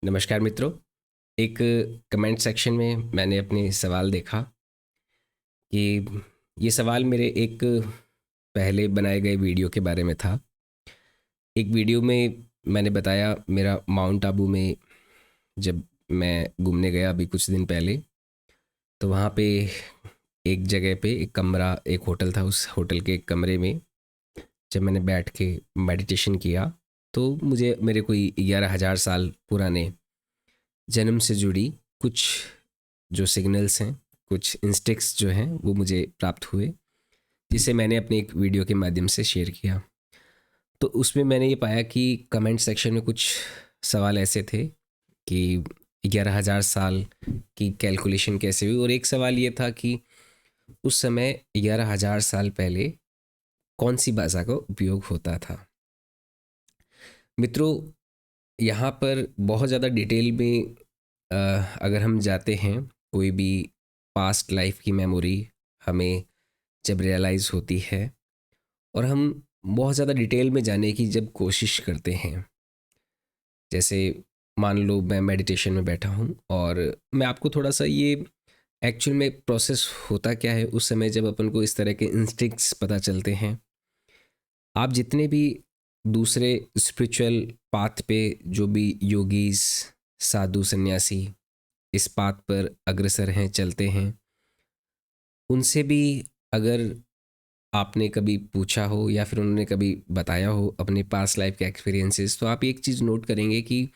नमस्कार मित्रों। एक कमेंट सेक्शन में मैंने अपने सवाल देखा कि ये सवाल मेरे एक पहले बनाए गए वीडियो के बारे में था। एक वीडियो में मैंने बताया मेरा माउंट आबू में जब मैं घूमने गया अभी कुछ दिन पहले, तो वहाँ पे एक जगह पे एक कमरा, एक होटल था। उस होटल के एक कमरे में जब मैंने बैठ के मेडिटेशन किया तो मुझे मेरे कोई 11,000 साल पुराने जन्म से जुड़ी कुछ जो सिग्नल्स हैं, कुछ इंस्टिक्ट्स जो हैं वो मुझे प्राप्त हुए, जिसे मैंने अपने एक वीडियो के माध्यम से शेयर किया। तो उसमें मैंने ये पाया कि कमेंट सेक्शन में कुछ सवाल ऐसे थे कि 11,000 साल की कैलकुलेशन कैसे हुई, और एक सवाल ये था कि उस समय 11,000 साल पहले कौन सी भाषा का उपयोग होता था। मित्रों, यहाँ पर बहुत ज़्यादा डिटेल में अगर हम जाते हैं, कोई भी पास्ट लाइफ की मेमोरी हमें जब रियलाइज़ होती है और हम बहुत ज़्यादा डिटेल में जाने की जब कोशिश करते हैं, जैसे मान लो मैं मेडिटेशन में बैठा हूँ और मैं आपको थोड़ा सा ये एक्चुअल में प्रोसेस होता क्या है उस समय जब अपन को इस तरह के इंस्टिंक्ट्स पता चलते हैं। आप जितने भी दूसरे स्पिरिचुअल पाथ पे जो भी योगीज, साधु, सन्यासी इस पाथ पर अग्रसर हैं, चलते हैं, उनसे भी अगर आपने कभी पूछा हो या फिर उन्होंने कभी बताया हो अपने पास्ट लाइफ के एक्सपीरियंसेस, तो आप एक चीज़ नोट करेंगे कि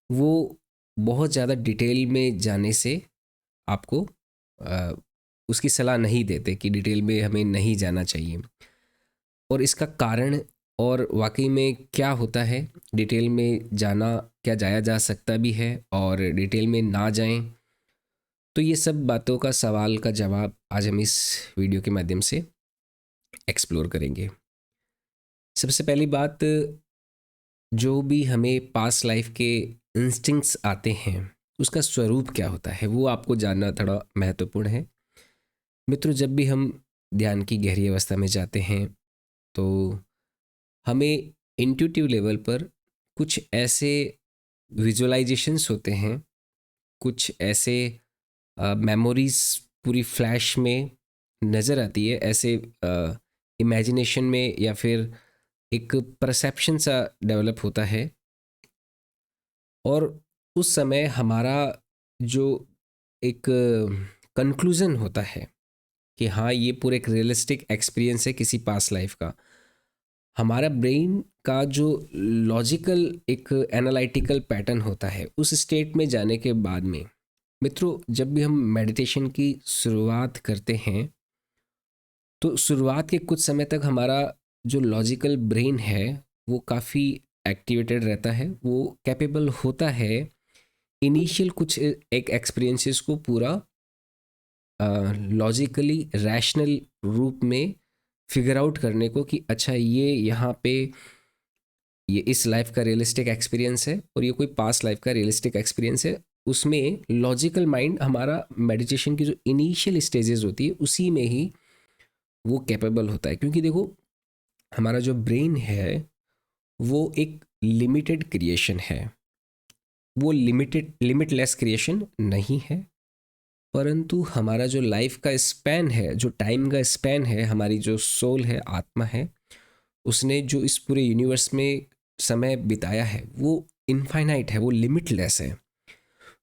वो बहुत ज़्यादा डिटेल में जाने से आपको अ, उसकी सलाह नहीं देते कि डिटेल में हमें नहीं जाना चाहिए। और इसका कारण और वाकई में क्या होता है, डिटेल में जाना क्या जाया जा सकता भी है और डिटेल में ना जाएं, तो ये सब बातों का सवाल का जवाब आज हम इस वीडियो के माध्यम से एक्सप्लोर करेंगे। सबसे पहली बात, जो भी हमें पास्ट लाइफ के इंस्टिंक्ट्स आते हैं उसका स्वरूप क्या होता है वो आपको जानना थोड़ा महत्वपूर्ण है। मित्रों, जब भी हम ध्यान की गहरी अवस्था में जाते हैं तो हमें इंट्यूटिव लेवल पर कुछ ऐसे विजुअलाइजेशंस होते हैं, कुछ ऐसे मेमोरीज पूरी फ्लैश में नज़र आती है, ऐसे इमेजिनेशन में या फिर एक परसेप्शन सा डेवलप होता है। और उस समय हमारा जो एक कंक्लूज़न होता है कि हाँ, ये पूरा एक रियलिस्टिक एक्सपीरियंस है किसी पास्ट लाइफ का, हमारा ब्रेन का जो लॉजिकल एक एनालिटिकल पैटर्न होता है उस स्टेट में जाने के बाद में, मित्रों, जब भी हम मेडिटेशन की शुरुआत करते हैं तो शुरुआत के कुछ समय तक हमारा जो लॉजिकल ब्रेन है वो काफ़ी एक्टिवेटेड रहता है, वो कैपेबल होता है इनिशियल कुछ एक एक्सपीरियंसेस को पूरा लॉजिकली रैशनल रूप में फिगर आउट करने को कि अच्छा, ये यहाँ पे ये इस लाइफ का रियलिस्टिक एक्सपीरियंस है और ये कोई पास्ट लाइफ का रियलिस्टिक एक्सपीरियंस है। उसमें लॉजिकल माइंड हमारा मेडिटेशन की जो इनिशियल स्टेजेस होती है उसी में ही वो कैपेबल होता है, क्योंकि देखो, हमारा जो ब्रेन है वो एक लिमिटेड क्रिएशन है। वो लिमिटलेस क्रिएशन नहीं है, परंतु हमारा जो लाइफ का स्पैन है, जो टाइम का स्पैन है, हमारी जो सोल है, आत्मा है, उसने जो इस पूरे यूनिवर्स में समय बिताया है वो इनफाइनाइट है, वो लिमिटलेस है।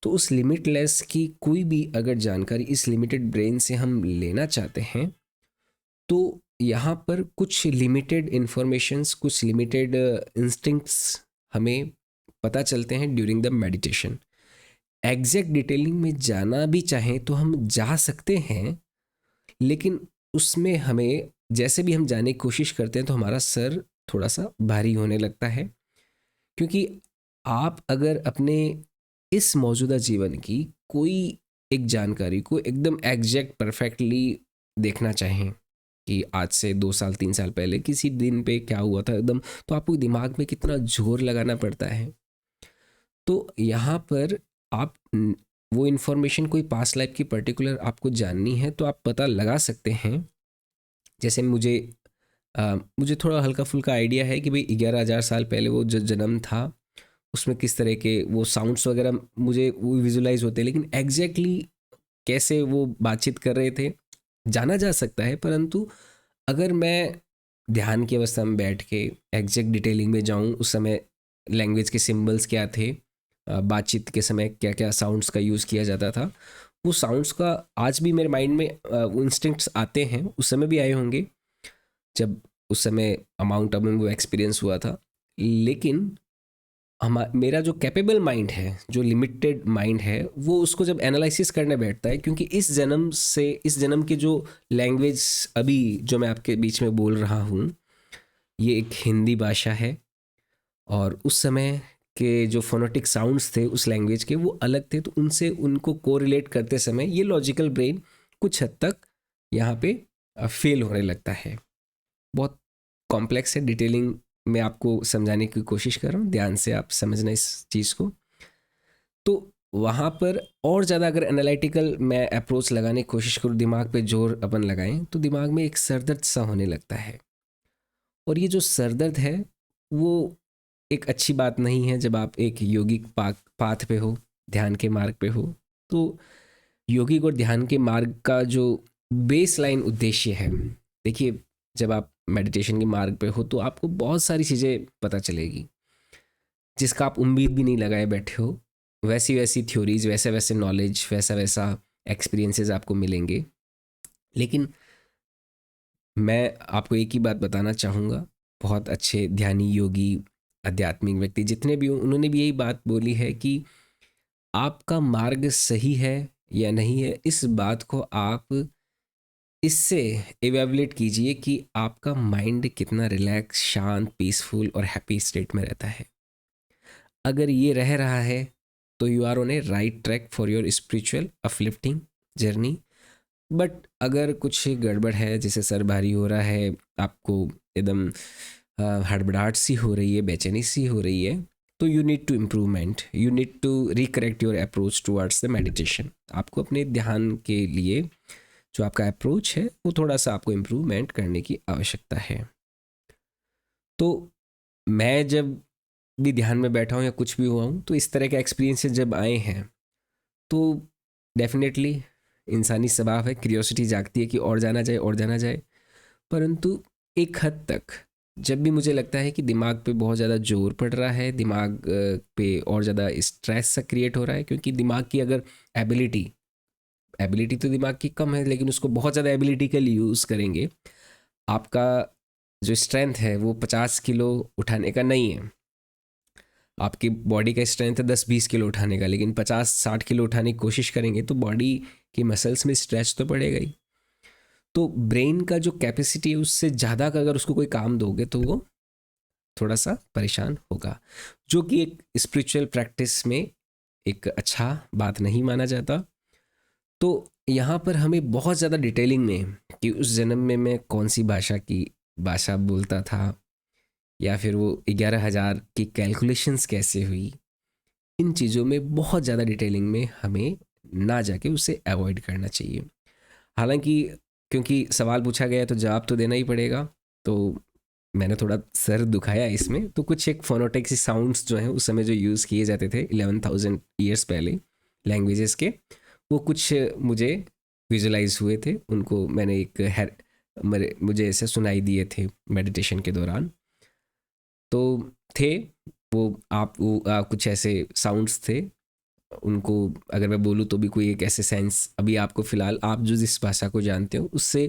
तो उस लिमिटलेस की कोई भी अगर जानकारी इस लिमिटेड ब्रेन से हम लेना चाहते हैं तो यहाँ पर कुछ लिमिटेड इंफॉर्मेशंस, कुछ लिमिटेड इंस्टिंक्ट्स हमें पता चलते हैं during the meditation. Exact detailing में जाना भी चाहें तो हम जा सकते हैं, लेकिन उसमें हमें जैसे भी हम जाने की कोशिश करते हैं तो हमारा सर थोड़ा सा भारी होने लगता है, क्योंकि आप अगर अपने इस मौजूदा जीवन की कोई एक जानकारी को एकदम एग्जैक्ट परफेक्टली देखना चाहें कि आज से 2 साल 3 साल पहले किसी दिन पे क्या हुआ था एकदम, तो आपको दिमाग में कितना जोर लगाना पड़ता है। तो यहाँ पर आप वो इन्फॉर्मेशन कोई पास्ट लाइफ की पर्टिकुलर आपको जाननी है तो आप पता लगा सकते हैं। जैसे मुझे थोड़ा हल्का फुल्का आइडिया है कि भाई 11,000 साल पहले वो जो जन्म था उसमें किस तरह के वो साउंड्स वगैरह मुझे वो विजुलाइज होते हैं, लेकिन एग्जैक्टली कैसे वो बातचीत कर रहे थे जाना जा सकता है, परंतु अगर मैं ध्यान की अवस्था में बैठ के एग्जैक्ट डिटेलिंग में जाऊं, उस समय लैंग्वेज के सिंबल्स क्या थे, बातचीत के समय क्या क्या साउंड्स का यूज़ किया जाता था, वो साउंड्स का आज भी मेरे माइंड में इंस्टिंक्ट्स आते हैं, उस समय भी आए होंगे जब उस समय अमाउंट में वो एक्सपीरियंस हुआ था। लेकिन मेरा जो कैपेबल माइंड है, जो लिमिटेड माइंड है, वो उसको जब एनालिसिस करने बैठता है, क्योंकि इस जन्म की जो लैंग्वेज अभी जो मैं आपके बीच में बोल रहा हूँ, ये एक हिंदी भाषा है, और उस समय के जो फोनेटिक साउंड्स थे उस लैंग्वेज के वो अलग थे, तो उनसे उनको कोरिलेट करते समय ये लॉजिकल ब्रेन कुछ हद तक यहाँ पे फेल होने लगता है। बहुत कॉम्प्लेक्स है, डिटेलिंग मैं आपको समझाने की कोशिश कर रहा हूँ, ध्यान से आप समझना इस चीज़ को। तो वहाँ पर और ज़्यादा अगर एनालिटिकल मैं अप्रोच लगाने की कोशिश करूँ, दिमाग पे जोर अपन लगाएं, तो दिमाग में एक सरदर्द सा होने लगता है। और ये जो सरदर्द है वो एक अच्छी बात नहीं है जब आप एक योगिक पाथ पे हो, ध्यान के मार्ग पे हो। तो योगिक और ध्यान के मार्ग का जो बेस लाइन उद्देश्य है, देखिए जब आप मेडिटेशन के मार्ग पे हो तो आपको बहुत सारी चीज़ें पता चलेगी जिसका आप उम्मीद भी नहीं लगाए बैठे हो। वैसी वैसी थ्योरीज, वैसे वैसे नॉलेज, वैसा वैसा एक्सपीरियंसेस आपको मिलेंगे। लेकिन मैं आपको एक ही बात बताना चाहूँगा, बहुत अच्छे ध्यानी, योगी, आध्यात्मिक व्यक्ति जितने भी हों, उन्होंने भी यही बात बोली है कि आपका मार्ग सही है या नहीं है, इस बात को आप इससे इवेल्युएट कीजिए कि आपका माइंड कितना रिलैक्स, शांत, पीसफुल और हैप्पी स्टेट में रहता है। अगर ये रह रहा है तो you are on a right track for your spiritual uplifting journey. But अगर कुछ गड़बड़ है, जैसे सर भारी हो रहा है, आपको एकदम हड़बड़ाहट सी हो रही है, बेचैनी सी हो रही है, तो you need to improvement, you need to recorrect your approach towards the meditation. आपको अपने ध्यान के लिए जो आपका अप्रोच है वो थोड़ा सा आपको इम्प्रूवमेंट करने की आवश्यकता है। तो मैं जब भी ध्यान में बैठा हूँ या कुछ भी हुआ हूँ, तो इस तरह के एक्सपीरियंसेस जब आए हैं तो डेफिनेटली इंसानी स्वभाव है, क्यूरियोसिटी जागती है कि और जाना जाए और जाना जाए। परंतु एक हद तक जब भी मुझे लगता है कि दिमाग पे बहुत ज़्यादा जोर पड़ रहा है, दिमाग पे और ज़्यादा स्ट्रेस सा क्रिएट हो रहा है, क्योंकि दिमाग की अगर एबिलिटी एबिलिटी तो दिमाग की कम है, लेकिन उसको बहुत ज़्यादा एबिलिटी के लिए यूज़ करेंगे, आपका जो स्ट्रेंथ है वो 50 किलो उठाने का नहीं है। आपकी बॉडी का स्ट्रेंथ है 10-20 किलो उठाने का, लेकिन 50-60 किलो उठाने की कोशिश करेंगे तो बॉडी की मसल्स में स्ट्रेच तो पड़ेगा ही। तो ब्रेन का जो कैपेसिटी है उससे ज़्यादा का अगर उसको कोई काम दोगे तो वो थोड़ा सा परेशान होगा, जो कि एक स्पिरिचुअल प्रैक्टिस में एक अच्छा बात नहीं माना जाता। तो यहाँ पर हमें बहुत ज़्यादा डिटेलिंग में कि उस जन्म में मैं कौन सी भाषा बोलता था, या फिर वो 11,000 की कैलकुलेशंस कैसे हुई, इन चीज़ों में बहुत ज़्यादा डिटेलिंग में हमें ना जाके उसे अवॉइड करना चाहिए। हालांकि क्योंकि सवाल पूछा गया तो जवाब तो देना ही पड़ेगा, तो मैंने थोड़ा सर दुखाया इसमें। तो कुछ एक फोनोटिक्स साउंड्स जो हैं उस समय जो यूज़ किए जाते थे 11,000 ईयर्स पहले लैंग्वेजेस के, वो कुछ मुझे विजुलाइज हुए थे, उनको मैंने मुझे ऐसे सुनाई दिए थे मेडिटेशन के दौरान। तो थे कुछ ऐसे साउंड्स थे, उनको अगर मैं बोलूँ तो भी कोई एक ऐसे सेंस अभी आपको फ़िलहाल आप जो जिस भाषा को जानते हो उससे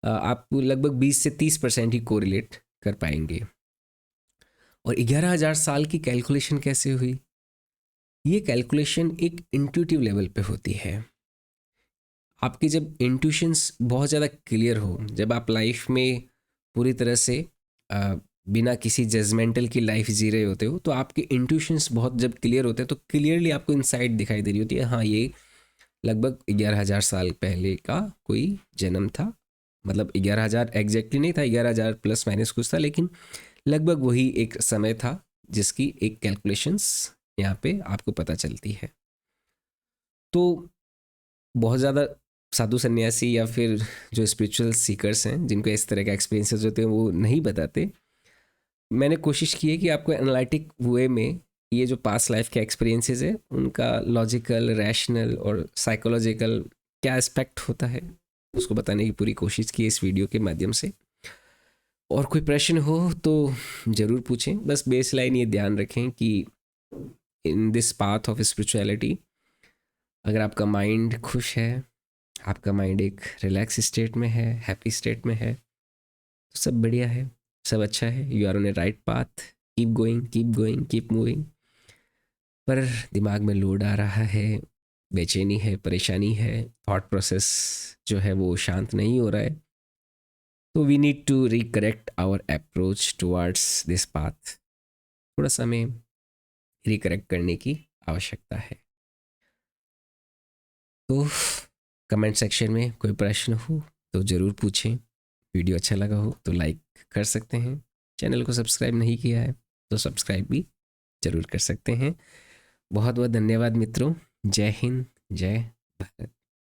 आप लगभग 20 से 30% ही कोरिलेट कर पाएंगे। और 11,000 साल की कैलकुलेशन कैसे हुई? ये कैलकुलेशन एक इंट्यूटिव लेवल पे होती है। आपकी जब इंट्यूशंस बहुत ज़्यादा क्लियर हो, जब आप लाइफ में पूरी तरह से बिना किसी जजमेंटल की लाइफ जी रहे होते हो, तो आपके इंट्यूशंस बहुत जब क्लियर होते हैं तो क्लियरली आपको इनसाइट दिखाई दे रही होती है, हाँ ये लगभग 11,000 साल पहले का कोई जन्म था। मतलब 11,000 एग्जैक्टली नहीं था, 11,000 प्लस माइनस कुछ था, लेकिन लगभग वही एक समय था जिसकी एक कैलकुलेशंस यहाँ पे आपको पता चलती है। तो बहुत ज़्यादा साधु सन्यासी या फिर जो स्पिरिचुअल सीकर्स हैं जिनको इस तरह के एक्सपीरियंसेस होते हैं वो नहीं बताते। मैंने कोशिश की है कि आपको एनालिटिक वे में ये जो पास्ट लाइफ के एक्सपीरियंसेस है उनका लॉजिकल, रैशनल और साइकोलॉजिकल क्या एस्पेक्ट होता है उसको बताने की पूरी कोशिश की इस वीडियो के माध्यम से। और कोई प्रश्न हो तो ज़रूर पूछें। बस बेस लाइन ये ध्यान रखें कि in this path of spirituality अगर आपका माइंड खुश है, आपका माइंड एक रिलैक्स स्टेट में है, हैप्पी स्टेट में है, तो सब बढ़िया है, सब अच्छा है। You are on a right path, keep going, keep going, keep moving. पर दिमाग में लोड आ रहा है, बेचैनी है, परेशानी है, थॉट प्रोसेस जो है वो शांत नहीं हो रहा है, तो we need to recorrect our approach towards this path. थोड़ा सा हमें रिकरेक्ट करने की आवश्यकता है। तो कमेंट सेक्शन में कोई प्रश्न हो तो ज़रूर पूछें। वीडियो अच्छा लगा हो तो लाइक कर सकते हैं। चैनल को सब्सक्राइब नहीं किया है तो सब्सक्राइब भी ज़रूर कर सकते हैं। बहुत बहुत धन्यवाद मित्रों। जय हिंद, जय भारत।